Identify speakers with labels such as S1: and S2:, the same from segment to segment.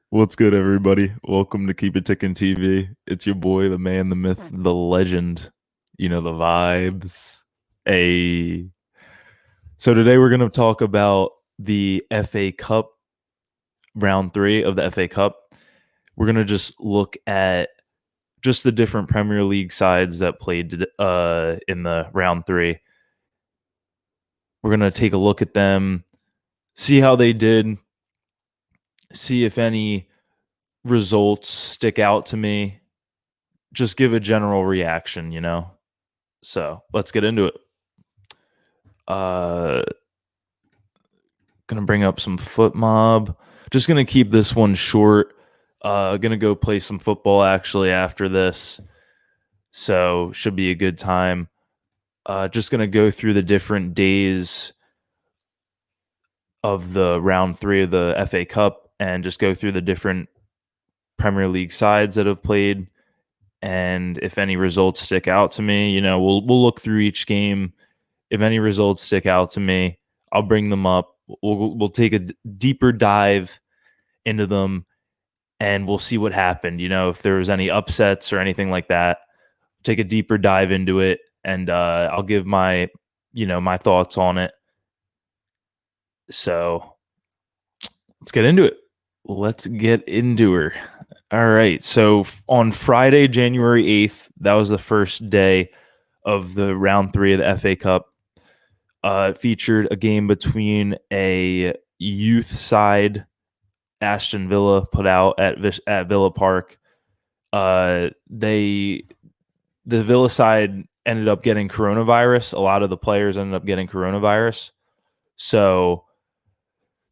S1: What's good, everybody? Welcome to Keep It Tickin' TV. It's your boy, the man, the myth, the legend. You know the vibes. A So today we're gonna talk about the FA Cup, round 3 of the FA Cup. We're gonna just look at just the different Premier League sides that played in the round 3. We're gonna take a look at them, see how they did, see if any results stick out to me, just give a general reaction. So let's get into it. Uh, gonna bring up some foot mob. Just gonna keep this one short. Gonna go play some football actually after this, so should be a good time. Just gonna go through the different days of the round 3 of the FA Cup and just go through the different Premier League sides that have played. And if any results stick out to me, we'll look through each game. If any results stick out to me, I'll bring them up. We'll take a deeper dive into them, and we'll see what happened. If there was any upsets or anything like that, take a deeper dive into it, and I'll give my thoughts on it. So let's get into it. Let's get into her. All right. So on Friday, January 8th, that was the first day of the round 3 of the FA Cup. It featured a game between a youth side, Aston Villa, put out at Villa Park. The Villa side ended up getting coronavirus. A lot of the players ended up getting coronavirus. So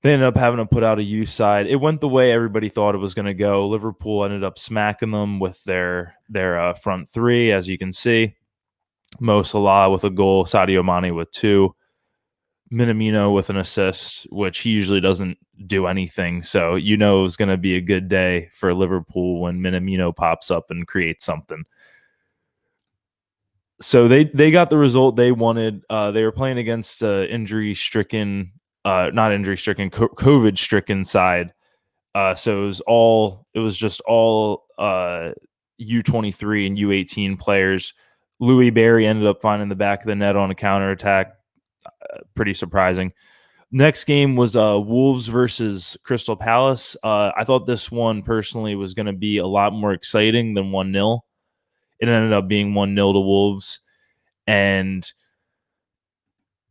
S1: they ended up having to put out a youth side. It went the way everybody thought it was going to go. Liverpool ended up smacking them with their front three, as you can see. Mo Salah with a goal, Sadio Mane with 2, Minamino with an assist, which he usually doesn't do anything. So it was going to be a good day for Liverpool when Minamino pops up and creates something. So they got the result they wanted. They were playing against COVID-stricken side. So it was just all U23 and U18 players. Louis Barry ended up finding the back of the net on a counterattack. Pretty surprising. Next game was Wolves versus Crystal Palace. I thought this one personally was going to be a lot more exciting than 1-0. It ended up being 1-0 to Wolves, and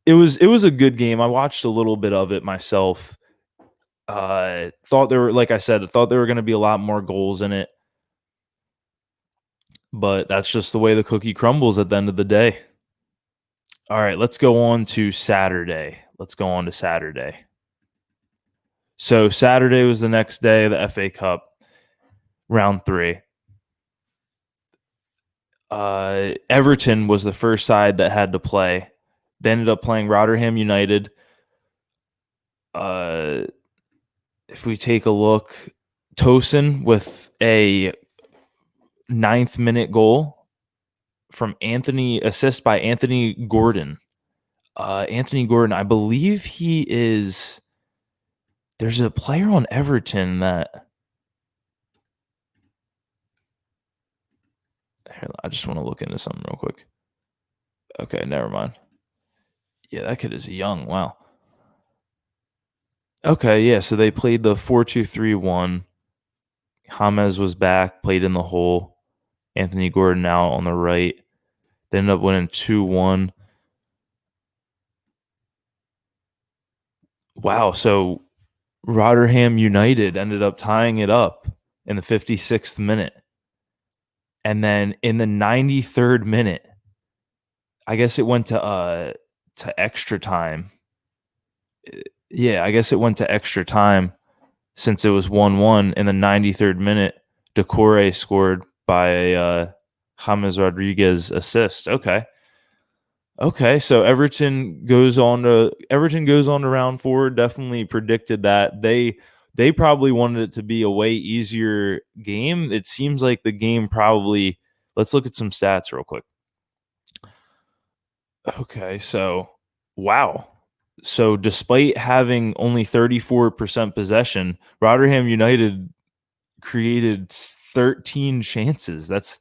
S1: it was a good game. I watched a little bit of it myself. Thought there were going to be a lot more goals in it, but that's just the way the cookie crumbles at the end of the day. All right, let's go on to Saturday. So Saturday was the next day of the FA Cup, round 3. Everton was the first side that had to play. They ended up playing Rotherham United. If we take a look, Tosin with a 9th minute goal from assist by Anthony Gordon. Anthony Gordon, I believe there's a player on Everton that, I just want to look into something real quick. Okay, never mind. Yeah, that kid is young. Wow. Okay, yeah, so they played the 4-2-3-1. James was back, played in the hole. Anthony Gordon out on the right. They ended up winning 2-1. Wow, so Rotherham United ended up tying it up in the 56th minute. And then in the 93rd minute, I guess it went to extra time. Yeah, I guess it went to extra time since it was 1-1. In the 93rd minute, Decore scored by James Rodriguez assist. Okay, so Everton goes on to round 4. Definitely predicted that. They probably wanted it to be a way easier game. It seems like the game probably. Let's look at some stats real quick. Okay, so wow. So despite having only 34% possession, Rotherham United created 13 chances. That's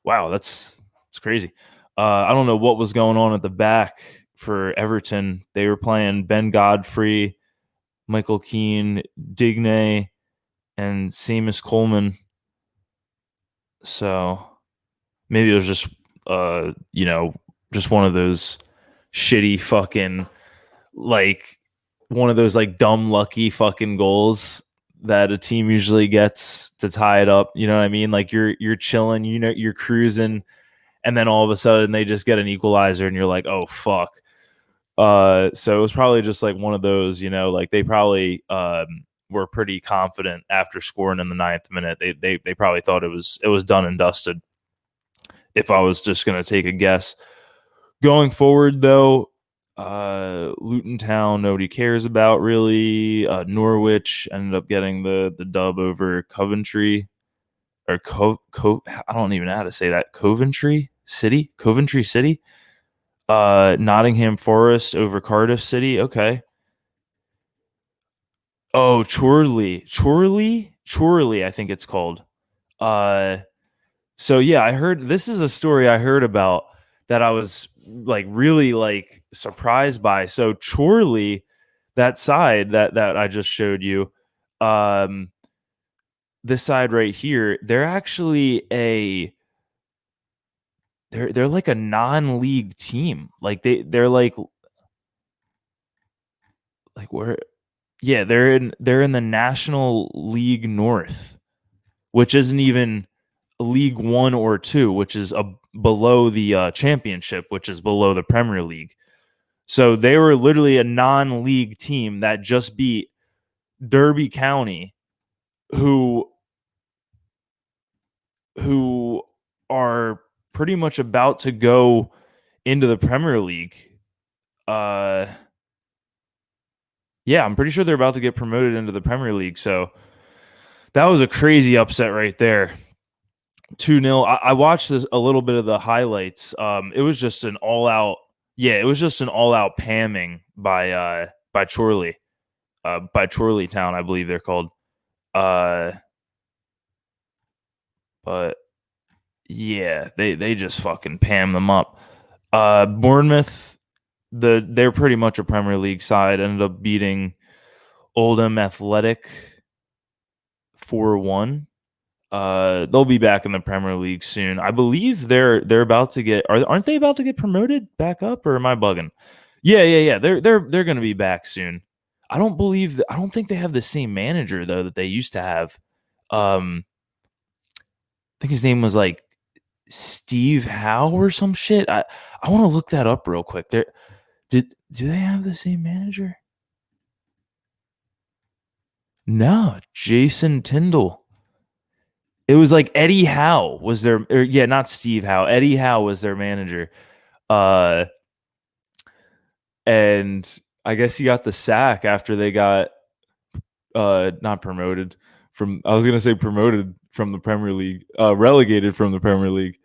S1: wow, that's crazy. I don't know what was going on at the back for Everton. They were playing Ben Godfrey, Michael Keane, Digne, and Seamus Coleman. So maybe it was just just one of those shitty fucking like one of those like dumb lucky fucking goals that a team usually gets to tie it up. You know what I mean? Like you're chilling, you're cruising, and then all of a sudden they just get an equalizer, and you're like, oh fuck. So it was probably just like one of those, like they probably were pretty confident after scoring in the 9th minute. They probably thought it was done and dusted. If I was just gonna take a guess, going forward though, Luton Town nobody cares about really. Norwich ended up getting the dub over Coventry or I don't even know how to say that. Coventry City. Nottingham Forest over Cardiff City. Okay. Oh, Chorley, I think it's called. Uh, so yeah, I heard this is a story I heard about that I was like really like surprised by. So Chorley, that side that I just showed you, um, this side right here, they're actually they're like a non-league team. Like they're like where yeah, they're in the National League North, which isn't even League One or Two, which is below the championship, which is below the Premier League. So they were literally a non-league team that just beat Derby County, who who are pretty much about to go into the Premier League. Uh, yeah, I'm pretty sure they're about to get promoted into the Premier League. So that was a crazy upset right there. 2-0. I watched this a little bit of the highlights. It was just an all out it was just an all out pamming by Chorley. By Chorley Town, I believe they're called. Uh but yeah, they just fucking pam them up. Bournemouth, they're pretty much a Premier League side, ended up beating Oldham Athletic 4-1. They'll be back in the Premier League soon. I believe they're about to get aren't they about to get promoted back up, or am I bugging? Yeah. They're going to be back soon. I don't think they have the same manager though that they used to have. I think his name was like Steve Howe or some shit. I want to look that up real quick. Do they have the same manager? No, Jason Tyndall. It was like Eddie Howe was not Steve Howe. Eddie Howe was their manager. Uh, and I guess he got the sack after they got not promoted from. I was gonna say promoted from the Premier League, relegated from the Premier League.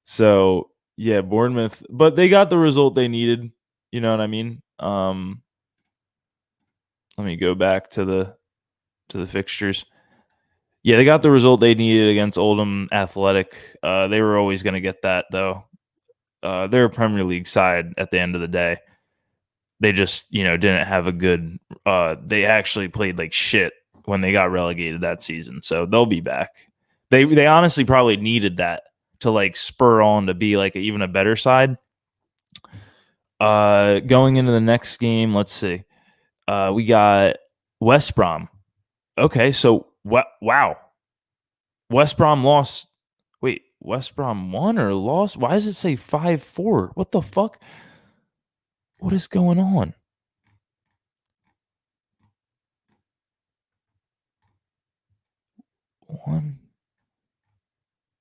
S1: So yeah, Bournemouth, but they got the result they needed. You know what I mean? Let me go back to the fixtures. Yeah, they got the result they needed against Oldham Athletic. They were always going to get that, though. They're a Premier League side at the end of the day. They just, didn't have a good. They actually played like shit when they got relegated that season, so they'll be back. They honestly probably needed that to like spur on to be like even a better side. Going into the next game, let's see. We got West Brom. Okay, so wow. West Brom lost. Wait, West Brom won or lost? Why does it say 5-4? What the fuck? What is going on? One,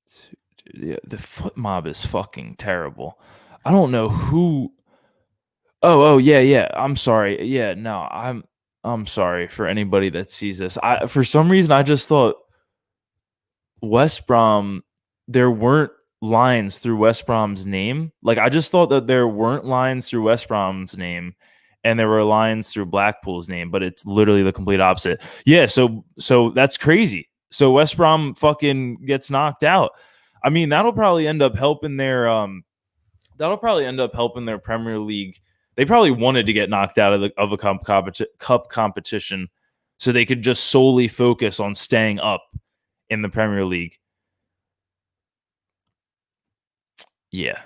S1: two, yeah, the foot mob is fucking terrible. I don't know who. Oh, yeah. I'm sorry. Yeah, no, I'm sorry for anybody that sees this. For some reason I just thought West Brom, there weren't lines through West Brom's name. Like I just thought that there weren't lines through West Brom's name, and there were lines through Blackpool's name, but it's literally the complete opposite. Yeah, so that's crazy. So West Brom fucking gets knocked out. I mean, that'll probably end up helping their Premier League. They probably wanted to get knocked out of a cup competition so they could just solely focus on staying up in the Premier League. Yeah,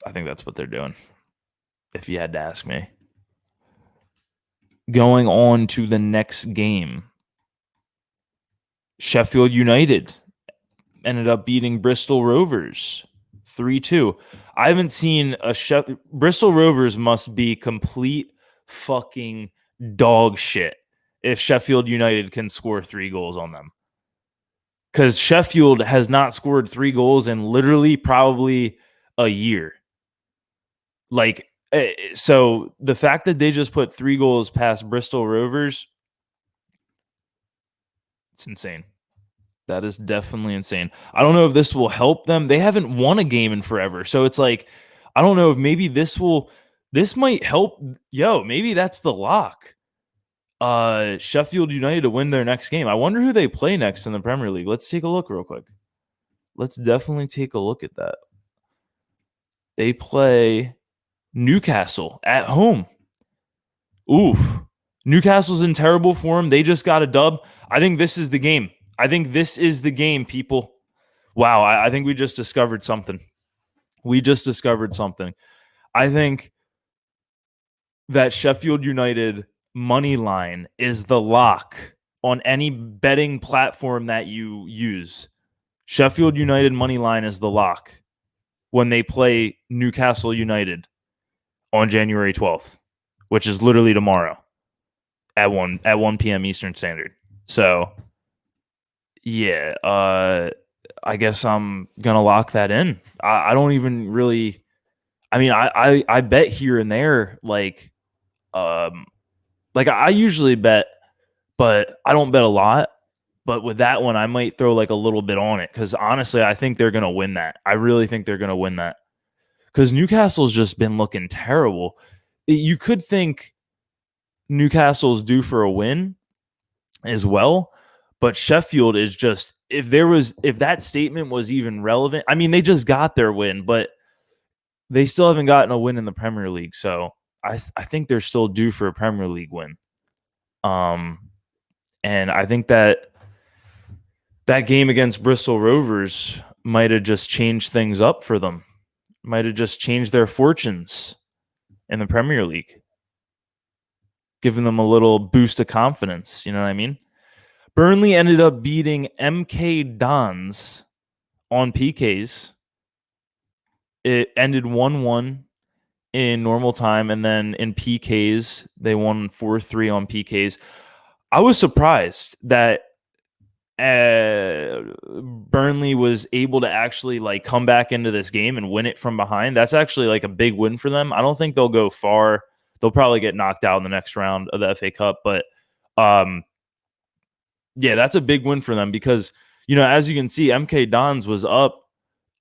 S1: I think that's what they're doing, if you had to ask me. Going on to the next game, Sheffield United ended up beating Bristol Rovers 3-2. I haven't seen Bristol Rovers must be complete fucking dog shit if Sheffield United can score 3 goals on them. Because Sheffield has not scored 3 goals in literally probably a year. Like, so the fact that they just put 3 goals past Bristol Rovers, it's insane. That is definitely insane. I don't know if this will help them. They haven't won a game in forever. So it's like, I don't know if maybe this might help. Maybe that's the lock. Sheffield United to win their next game. I wonder who they play next in the Premier League. Let's take a look real quick. Let's definitely take a look at that. They play Newcastle at home. Oof. Newcastle's in terrible form. They just got a dub. I think this is the game. People. Wow, I think we just discovered something. I think that Sheffield United money line is the lock on any betting platform that you use. Sheffield United money line is the lock when they play Newcastle United on January 12th, which is literally tomorrow at 1 p.m. Eastern Standard. So, yeah, I guess I'm gonna lock that in. I don't even really. I mean, I bet here and there, like I usually bet, but I don't bet a lot. But with that one, I might throw like a little bit on it because honestly, I think they're gonna win that. I really think they're gonna win that because Newcastle's just been looking terrible. You could think Newcastle's due for a win as well, but Sheffield is just if that statement was even relevant. I mean, they just got their win, but they still haven't gotten a win in the Premier League, so I think they're still due for a Premier League win. And I think that game against Bristol Rovers might have just changed things up for them. Might have just changed their fortunes in the Premier League, giving them a little boost of confidence. You know what I mean? Burnley ended up beating MK Dons on PKs. It ended 1-1 in normal time, and then in PKs, they won 4-3 on PKs. I was surprised that Burnley was able to actually like come back into this game and win it from behind. That's actually like a big win for them. I don't think they'll go far. They'll probably get knocked out in the next round of the FA Cup, but yeah, that's a big win for them because, as you can see, MK Dons was up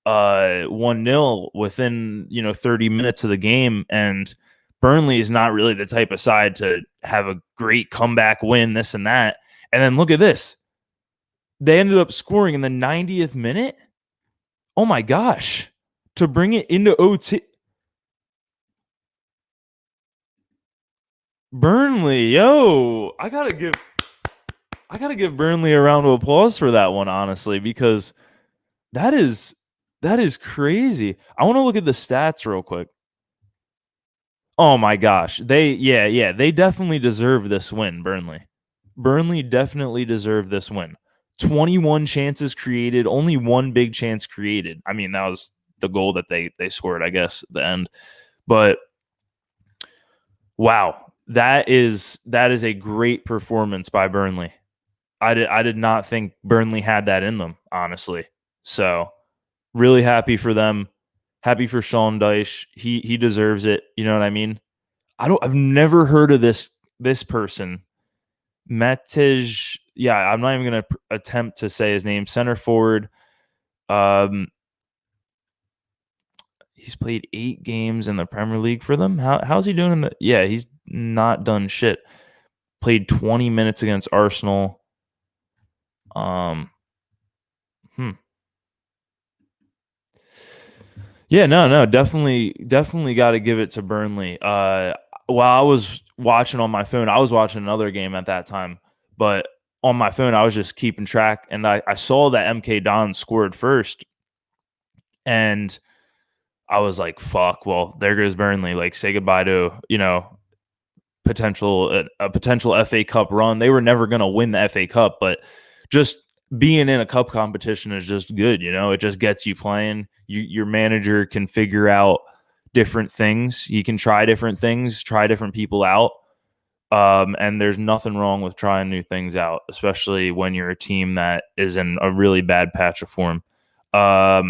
S1: 1-0 within 30 minutes of the game, and Burnley is not really the type of side to have a great comeback win, this and that. And then look at this. They ended up scoring in the 90th minute. Oh my gosh. To bring it into OT. Burnley, I gotta give Burnley a round of applause for that one, honestly, because that is crazy. I want to look at the stats real quick. Oh my gosh. They definitely deserve this win, Burnley. Burnley definitely deserved this win. 21 chances created, only one big chance created. I mean, that was the goal that they scored, I guess, at the end. But wow, that is a great performance by Burnley. I did not think Burnley had that in them, honestly. So really happy for them. Happy for Sean Dyche. He deserves it. You know what I mean? I've never heard of this person. Matej, yeah, I'm not even going to attempt to say his name. Center forward. He's played 8 games in the Premier League for them. How's he doing in the? Yeah, he's not done shit. Played 20 minutes against Arsenal. Um, hmm. Yeah, no, definitely got to give it to Burnley. While I was watching on my phone, I was watching another game at that time, but on my phone, I was just keeping track, and I saw that MK Don scored first, and I was like, "Fuck!" Well, there goes Burnley. Like, say goodbye to a potential FA Cup run. They were never going to win the FA Cup, but just being in a cup competition is just good. It just gets you playing. Your manager can figure out different things. He can try different things, try different people out. And there's nothing wrong with trying new things out, especially when you're a team that is in a really bad patch of form. All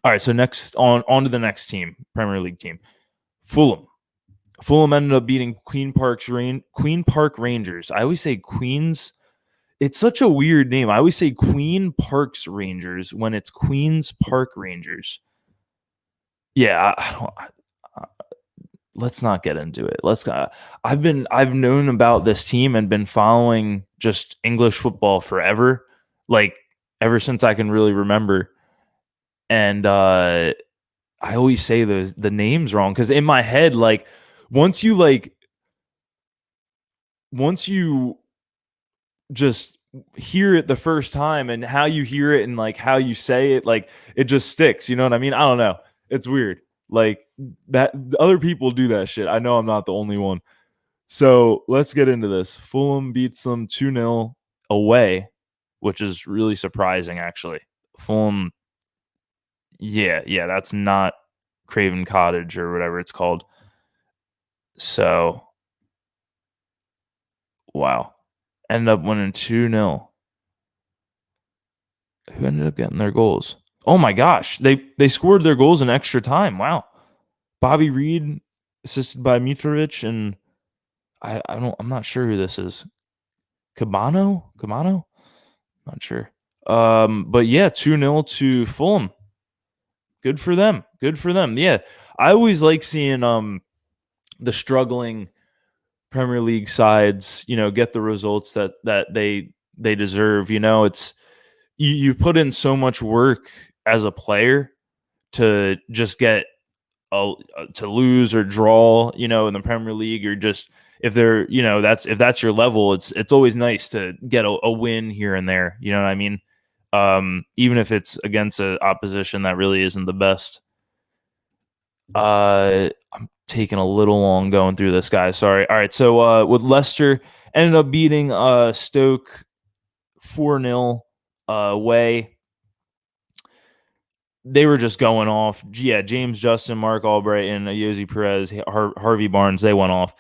S1: right, so next on to the next team, Premier League team, Fulham. Fulham ended up beating Queen Park Rangers. I always say Queens. It's such a weird name. I always say Queen Parks Rangers when it's Queens Park Rangers. Yeah, let's not get into it. I've known about this team and been following just English football forever, like ever since I can really remember. And I always say the names wrong because in my head, once you once you just hear it the first time and how you hear it and how you say it, it just sticks. You know what I mean? I don't know. It's weird. Like that other people do that shit. I know I'm not the only one. So let's get into this. Fulham beats them 2-0 away, which is really surprising actually. Fulham, yeah, that's not Craven Cottage or whatever it's called. So wow. Ended up winning 2-0. Who ended up getting their goals? Oh my gosh, they scored their goals in extra time. Wow. Bobby Reed assisted by Mitrovic, and I'm not sure who this is. Cabano? Not sure. But yeah, 2-0 to Fulham. Good for them. Yeah. I always like seeing the struggling Premier League sides, get the results that they deserve. It's you put in so much work as a player to just get to lose or draw, in the Premier League, or just if they're, if that's your level, it's always nice to get a win here and there. You know what I mean? Even if it's against an opposition that really isn't the best. I'm taking a little long going through this, guys. Sorry. All right. So with Leicester, ended up beating Stoke 4-0 away. They were just going off. Yeah, James Justin, Mark Albright, and Yosi Perez, Harvey Barnes, they went off.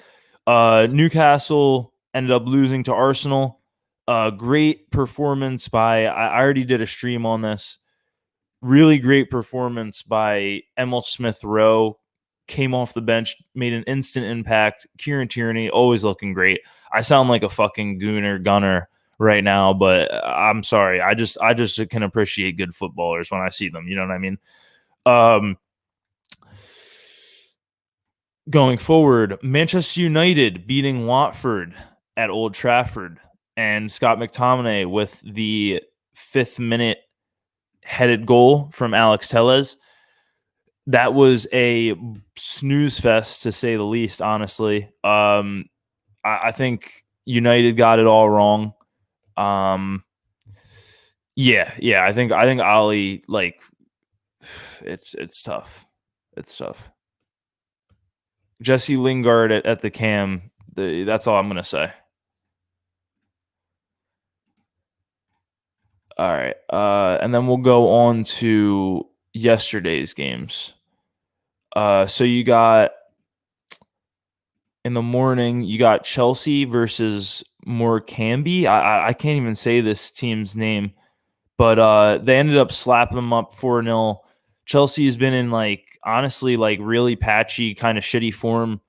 S1: Newcastle ended up losing to Arsenal. Great performance by, I already did a stream on this. Really great performance by Emil Smith-Rowe. Came off the bench, made an instant impact. Kieran Tierney, always looking great. I sound like a fucking gunner right now, but I'm sorry. I just can appreciate good footballers when I see them. You know what I mean? Going forward, Manchester United beating Watford at Old Trafford, and Scott McTominay with the 5th minute headed goal from Alex Telles. That was a snooze fest, to say the least, honestly. I think United got it all wrong. Yeah. I think Ali, it's tough. It's tough. Jesse Lingard at the cam. That's all I'm gonna say. All right, and then we'll go on to yesterday's games. So you got in the morning, you got Chelsea versus Morecambe. I can't even say this team's name, but they ended up slapping them up 4-0. Chelsea has been in honestly really patchy, kind of shitty form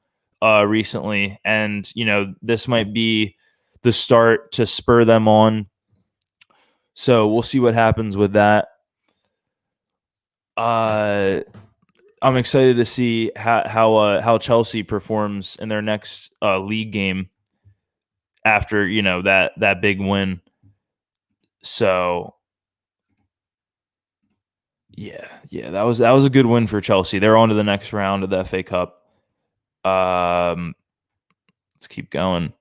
S1: recently, and this might be the start to spur them on. So we'll see what happens with that. I'm excited to see how Chelsea performs in their next league game after that big win. So yeah, that was a good win for Chelsea. They're on to the next round of the FA Cup. Let's keep going.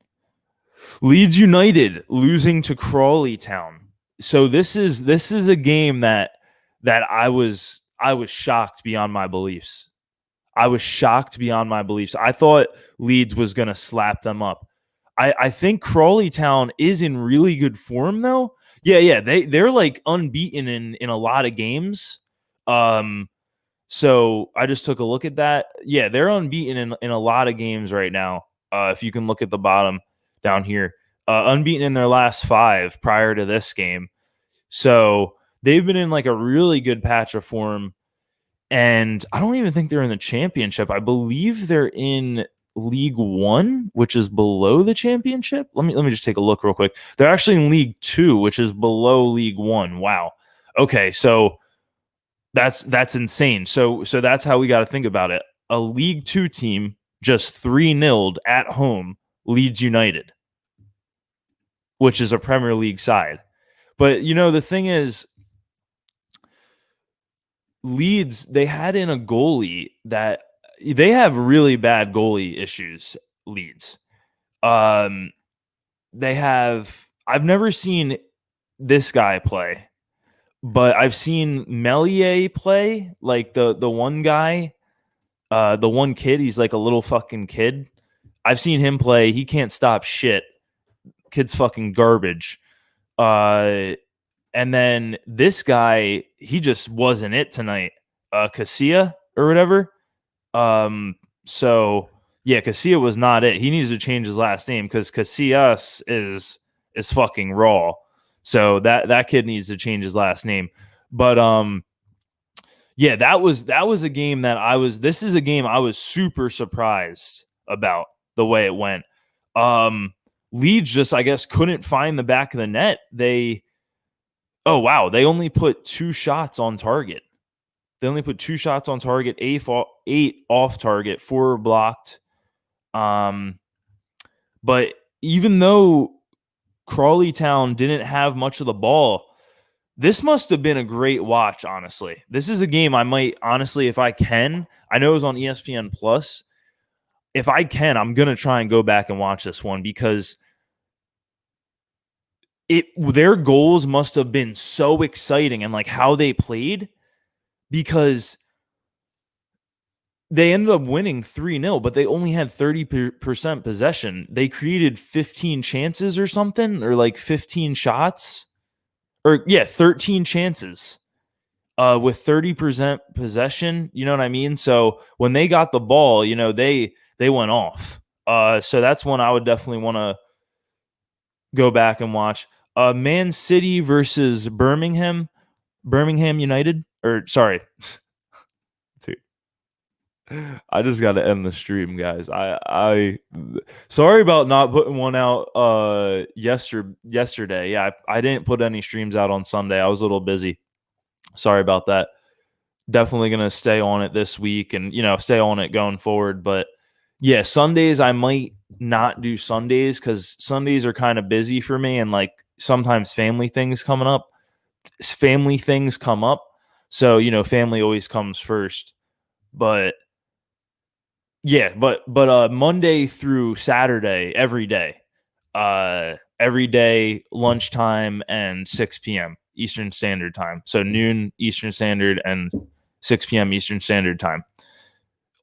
S1: Leeds United losing to Crawley Town. So this is a game that I was shocked beyond my beliefs. I was shocked beyond my beliefs. I thought Leeds was going to slap them up. I think Crawley Town is in really good form though. Yeah, they're like unbeaten in a lot of games. So I just took a look at that. Yeah, they're unbeaten in a lot of games right now. If you can look at the bottom down here, unbeaten in their last 5 prior to this game. So they've been in like a really good patch of form. And I don't even think they're in the championship. I believe they're in League One, which is below the championship. Let me just take a look real quick. They're actually in League Two, which is below League One. Wow. Okay, so that's insane. So that's how we got to think about it. A League Two team just 3-0'd at home Leeds United, which is a Premier League side. But the thing is, Leeds, they had in a goalie that they have really bad goalie issues. Leeds, um, I've never seen this guy play, but I've seen Melier play, like the one guy, the one kid. He's like a little fucking kid. I've seen him play. He can't stop shit. Kid's fucking garbage. And then this guy, he just wasn't it tonight. Casilla or whatever. So yeah, Casilla was not it. He needs to change his last name because Casillas is fucking raw. So that kid needs to change his last name. But yeah, that was a game this is a game I was super surprised about the way it went. Leeds just, I guess, couldn't find the back of the net. They only put 2 shots on target. They only put 2 shots on target, 8 off target, 4 were blocked. But even though Crawley Town didn't have much of the ball, this must have been a great watch, honestly. This is a game I might, honestly, if I can, I know it was on ESPN Plus. If I can, I'm going to try and go back and watch this one because their goals must have been so exciting and like how they played, because they ended up winning 3-0, but they only had 30% possession. They created 15 chances or something, or like 15 shots, or 13 chances with 30% possession. You know what I mean? So when they got the ball, they went off. So that's one I would definitely want to go back and watch. Man City versus Birmingham United, or sorry. Dude, I just got to end the stream, guys. I sorry about not putting one out yesterday. Yeah, I didn't put any streams out on Sunday. I was a little busy. Sorry about that. Definitely going to stay on it this week and stay on it going forward, but yeah, Sundays I might not do Sundays cuz Sundays are kind of busy for me, and like sometimes family things come up. So, family always comes first. But yeah, but Monday through Saturday, every day, lunchtime and 6 p.m. Eastern Standard Time. So noon Eastern Standard and 6 p.m. Eastern Standard Time.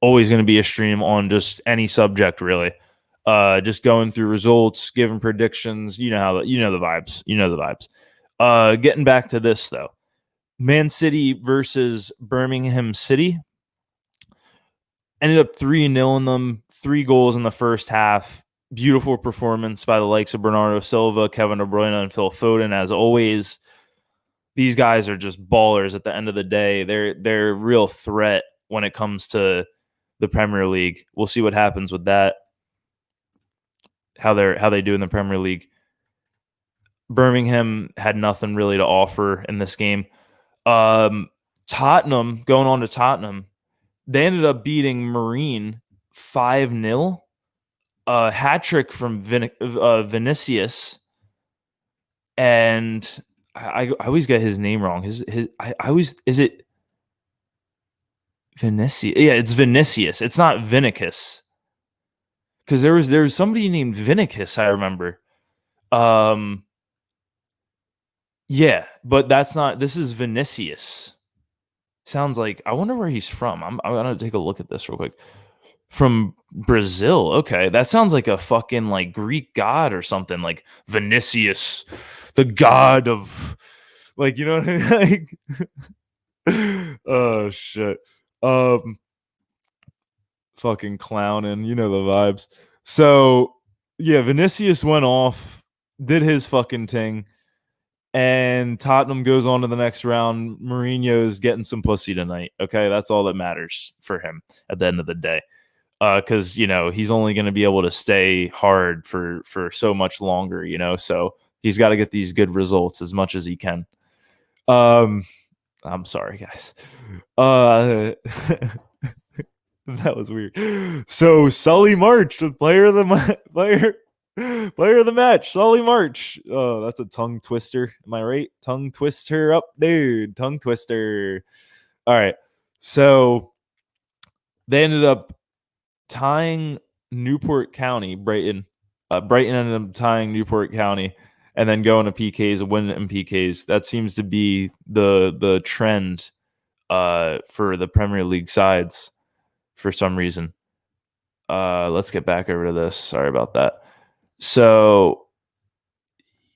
S1: Always going to be a stream on just any subject, really. Just going through results, giving predictions. You know the vibes. Getting back to this though, Man City versus Birmingham City. Ended up 3-0 them, 3 goals in the first half. Beautiful performance by the likes of Bernardo Silva, Kevin De Bruyne, and Phil Foden. As always, these guys are just ballers at the end of the day. They're a real threat when it comes to the Premier League. We'll see what happens with that, how they do in the Premier League. Birmingham had nothing really to offer in this game. Tottenham, going on to Tottenham, They ended up beating Marine 5-0. A hat trick from Vinicius, and I always get his name wrong. I always, is it Vinicius? Yeah, it's Vinicius. It's not Vinicus, because there was somebody named Vinicus, I remember. Yeah, but that's not. This is Vinicius. Sounds like, I wonder where he's from. I'm gonna take a look at this real quick. From Brazil. Okay, that sounds like a fucking like Greek god or something, like Vinicius, the god of, like, you know what I mean? Like, oh shit. Fucking clowning, you know the vibes. So yeah, Vinicius went off, did his fucking thing, and Tottenham goes on to the next round. Mourinho's getting some pussy tonight. Okay, that's all that matters for him at the end of the day. Because you know he's only going to be able to stay hard for so much longer. You know, so he's got to get these good results as much as he can. I'm sorry, guys. That was weird. So Sully March, the player of the match, Sully March. Oh, that's a tongue twister. Am I right? Tongue twister up, dude. Tongue twister. All right. So they ended up tying Newport County, Brighton. Brighton ended up tying Newport County and then going to PKs and winning in PKs. That seems to be the trend for the Premier League sides for some reason. Let's get back over to this. Sorry about that. So,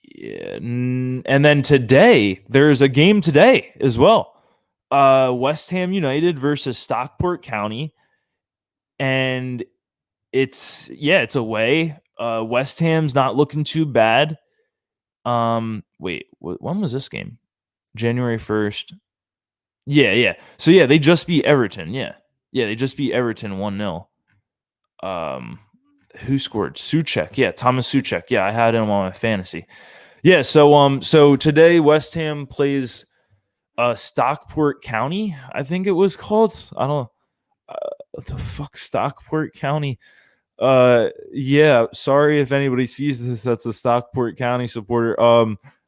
S1: yeah, and then today, there's a game today as well. West Ham United versus Stockport County. And it's away. West Ham's not looking too bad. Wait, when was this game? January 1st. Yeah. So yeah, they just beat Everton. Yeah, they just beat Everton 1-0. Who scored? Souček. Yeah, Thomas Souček. Yeah, I had him on my fantasy. Yeah, so today West Ham plays Stockport County, I think it was called. I don't know. What the fuck, Stockport County? Yeah, sorry if anybody sees this that's a Stockport County supporter.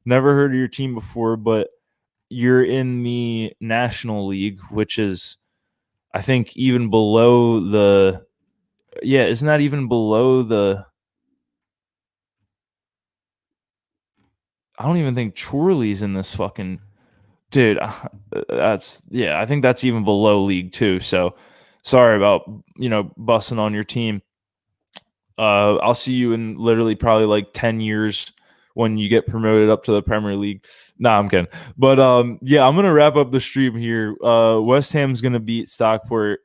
S1: Never heard of your team before, but you're in the National League, which is, I think, even below the, yeah, isn't that even below the, I don't even think Chorley's in this fucking, dude, that's, yeah, I think that's even below League 2. So sorry about, busting on your team. I'll see you in literally probably like 10 years when you get promoted up to the Premier League. Nah, I'm kidding. But yeah, I'm gonna wrap up the stream here. West Ham's gonna beat Stockport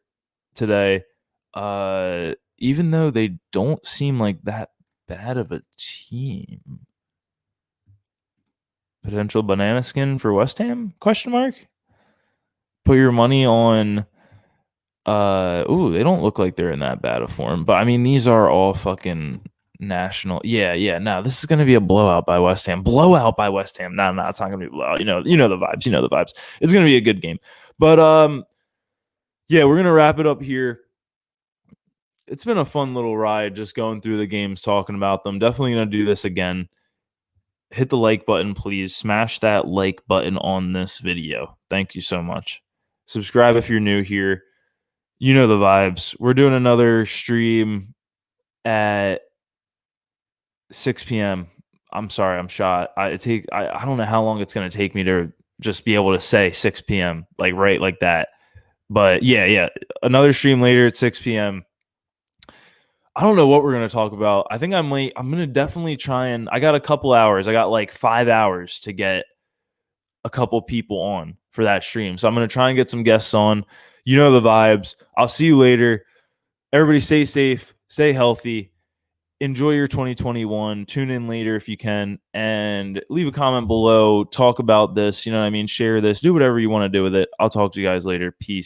S1: today. Even though they don't seem like that bad of a team. Potential banana skin for West Ham? Question mark. Put your money on. They don't look like they're in that bad of form. But I mean, these are all fucking national. Yeah. No, this is gonna be a blowout by West Ham. Blowout by West Ham. No, it's not gonna be a blowout. You know the vibes. You know the vibes. It's gonna be a good game. But yeah, we're gonna wrap it up here. It's been a fun little ride just going through the games, talking about them. Definitely gonna do this again. Hit the like button, please. Smash that like button on this video. Thank you so much. Subscribe if you're new here. You know the vibes. We're doing another stream at 6 p.m. I'm sorry, I'm shot. I don't know how long it's gonna take me to just be able to say 6 p.m. like right like that. But yeah. Another stream later at 6 p.m. I don't know what we're gonna talk about. I think I'm gonna definitely try and, I got a couple hours. I got like 5 hours to get a couple people on for that stream. So I'm gonna try and get some guests on. You know the vibes. I'll see you later. Everybody stay safe, stay healthy, enjoy your 2021. Tune in later if you can, and leave a comment below. Talk about this. You know what I mean? Share this. Do whatever you want to do with it. I'll talk to you guys later. Peace.